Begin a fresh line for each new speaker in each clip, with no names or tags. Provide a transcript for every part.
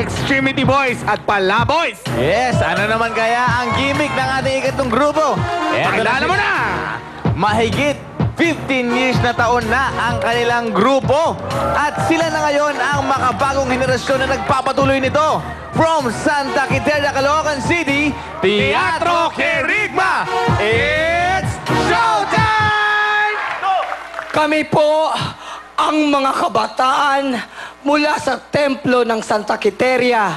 Extremity Boys at Palaboys.
Yes, ano naman kaya ang gimmick ng ating ikatlong grupo?
Pakilala mo na!
Mahigit 15 years na taon na ang kanilang grupo. At sila na ngayon ang makabagong henerasyon na nagpapatuloy nito. From Santa Quiteria, Caloocan City, Teatro Quirigma! It's showtime!
Kami po ang mga kabataan mula sa templo ng Santa Quiteria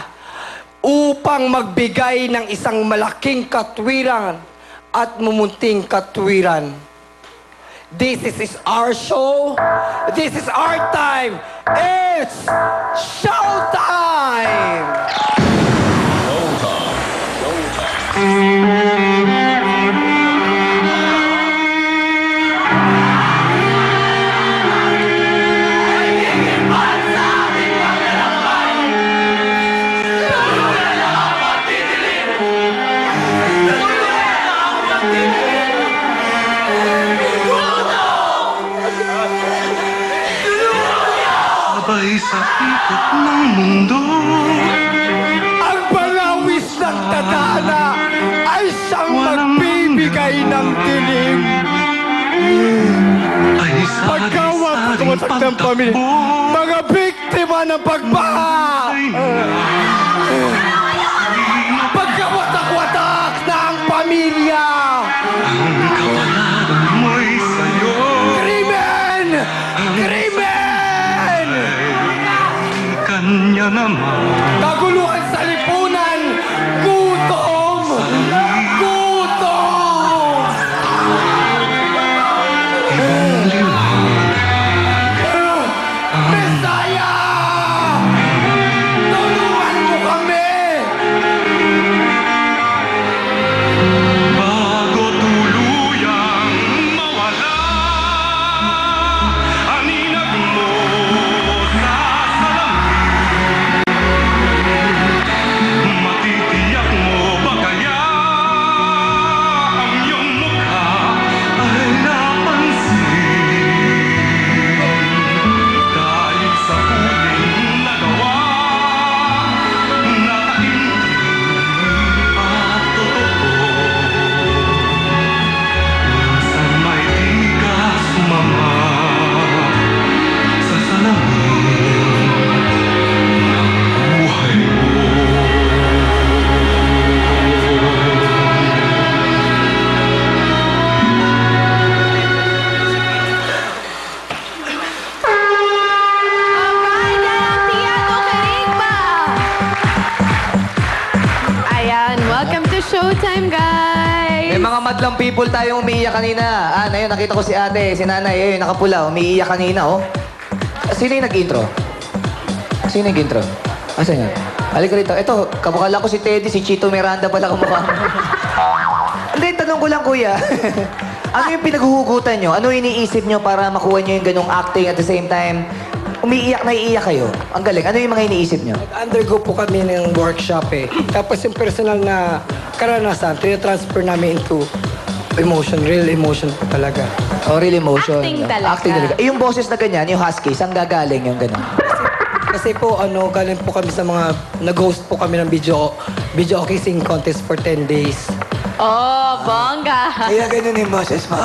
upang magbigay ng isang malaking katwiran at mumunting katwiran. This is our show. This is our time. It's showtime!
Sabay sa ikot ng mundo.
Ang palawis ng tadhana ay siyang magbibigay ng dilim.
Ay
Pagkawat ng pamilya, mga biktima ng pagbaha. Pagkawatak-watak na ang pamilya.
Ang kapalaran mo'y sa'yo.
Krimen! Krimen!
Kanya naman.
Kaguluhan sa lipunan! Gutom! Gutom!
Ibang liwanag.
Mesaya! Tulungan mo kami!
Bago tuluyang mawala ang inag mo sa salamin. Matitiyak mo ba kaya ang iyong mukha ay napansin? Dahil sa huling nagawa na taimtim at totoo. Minsan may di ka sumama sa salamin ng buhay mo.
Abada ng Teatro Quirigma! Ayan, welcome to Showtime, guys!
May mga madlang people tayong umiiyak kanina. Ayun, nakita ko si ate, si nanay, ayun, nakapula, umiiyak kanina, oh. Sino yung nag-intro? Sino yung intro? Asan yan? Halika rito. Ito, kamukha ko si Teddy, si Chito Miranda pala kamukha. Hindi, tanong ko lang, kuya. Ano yung pinaghuhugutan nyo? Ano iniisip nyo para makuha nyo yung ganong acting at the same time? Umiiyak na iiyak kayo. Ang galing. Ano yung mga iniisip nyo?
Undergo po kami ng workshop eh. Tapos yung personal na karanasan, transfer namin into emotion, real emotion po talaga.
Oh, real emotion.
Acting talaga.
Acting talaga. Eh, yung boses na ganyan, yung husky, saan gagaling yung gano'n?
Kasi po, galing po kami sa mga, nag-host po kami ng video kissing contest for 10 days.
Oh, bongga!
Kaya ganun yung boses mo.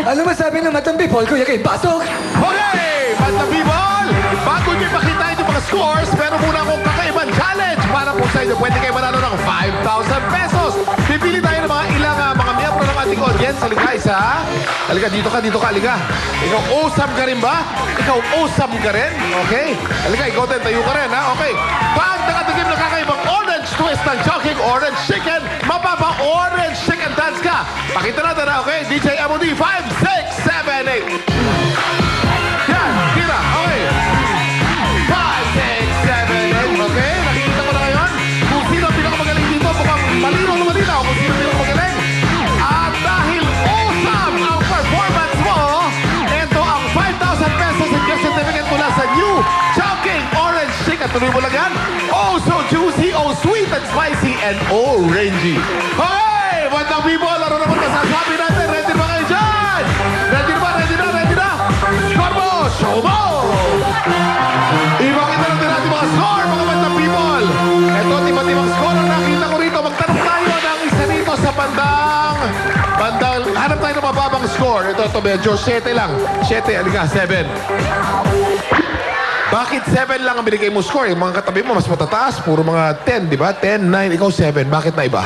Ano masabi ng matang people? Kuya kayo, pasok!
Okay, Basta People! Bago nyo ipakita yung mga scores, meron muna akong kakaibang challenge para po sa inyo. Pwede kayo manalo ng 5,000 pesos. Pipili tayo ng mga ilang mga miyembro ng ating audience. Halika, isa. Halika, dito ka, halika. Ikaw, awesome ka rin ba? Ikaw, awesome ka rin? Okay. Halika, ikaw din, tayo ka rin, ha? Okay. Pag nakatikim na kakaibang orange twist ng Chowking Orange Chicken, mapapa-orange chicken dance ka. Pakita natin, ha? Okay? DJ MOD, 5, 6, 7, 8. Yan, tira. Okay. 5, 6, 7, 8. Okay, nakikita ko na ngayon kung sino ang pinakamagaling dito. Mukhang malino naman dito kung sino ang pinakamagaling. At dahil awesome ang performance mo, ito ang 5,000 pesos in gift certificate mula sa new Chowking Orange Chicken. Tuloy mo lang yan. Oh, so juicy, oh, sweet and spicy, and orangey. Okay, Bandang People, ano naman masasabi natin? Ready ba kayo dyan? Ready ba? Ready na? Ready na? Score mo! Show mo! Ipakita natin natin mga score, mga Bandang People! bandang, hanap tayo ng mababang score. Ito medyo 7 lang. 7, alika, 7. Bakit 7 lang ang binigay mo score? Yung mga katabi mo, mas matataas. Puro mga 10, di ba? 10, 9, ikaw 7. Bakit na iba?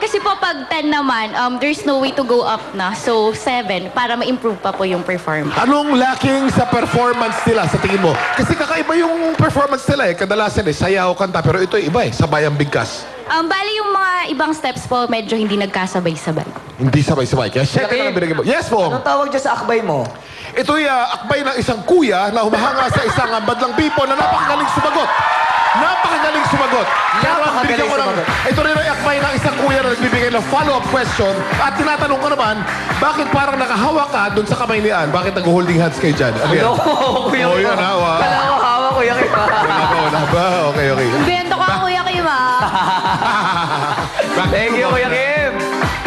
Kasi po pag 10 naman, there's no way to go up na. So 7 para ma-improve pa po yung performance.
Anong lacking sa performance nila sa tingin mo? Kasi kakaiba yung performance nila eh. Kadalasan sayaw, kanta. Pero ito iba sabay ang bigkas.
Bali yung mga ibang steps po, medyo hindi nagkasabay-sabay.
Hindi sabay-sabay. Kaya 7 lang ang binigay mo. Yes, Pong.
Anong tawag dyan sa akbay mo?
Ito'y akbay ng isang kuya na humahanga sa isang badlang pipo na napakagaling sumagot. Napakagaling sumagot. Pero ang
Napakagaling
binigyan ko ng...
sumagot.
Ito rin ay akbay ng isang kuya na nagbibigay ng follow-up question. At tinatanong ko naman, bakit parang nakahawa ka dun sa kamay ni Ann? Bakit nag-holding hands kayo dyan? Ano yan?
Kuya
Oh,
Kim.
yun, ha? Wow.
Kala ko hawa, Kuya Kim.
Wala ba? Okay.
Bento ka, Kuya Kim,
Thank you, Kuya Kim.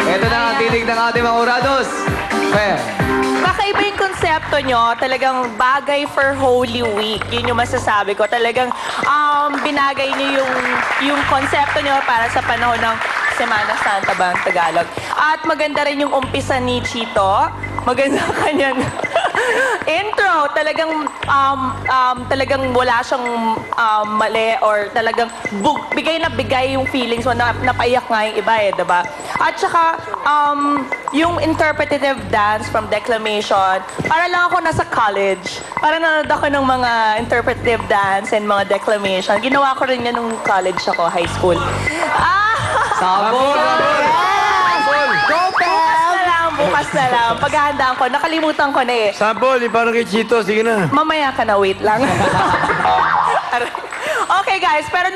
Ito na ang tinig ng ating mga urados. Fair.
Kakaiba yung konsepto nyo. Talagang bagay for Holy Week. Yun yung masasabi ko. Talagang binagay nyo yung konsepto nyo para sa panahon ng Semana Santa ba ang Tagalog. At maganda rin yung umpisa ni Chito. Maganda kanyang intro. Talagang wala siyang mali or talagang bigay na bigay yung feelings mo na napaiyak nga yung iba eh, diba? At saka, yung interpretative dance from declamation, para lang ako nasa college. Para nanonood ako ng mga interpretative dance and mga declamation. Ginawa ko rin yan nung college ako, high school.
Sabon!
Bukas na lang. Paghahandaan ko, nakalimutan ko na eh.
Sample, di parang kay Chito. Sige na.
Mamaya ka na, wait lang. Okay guys, pero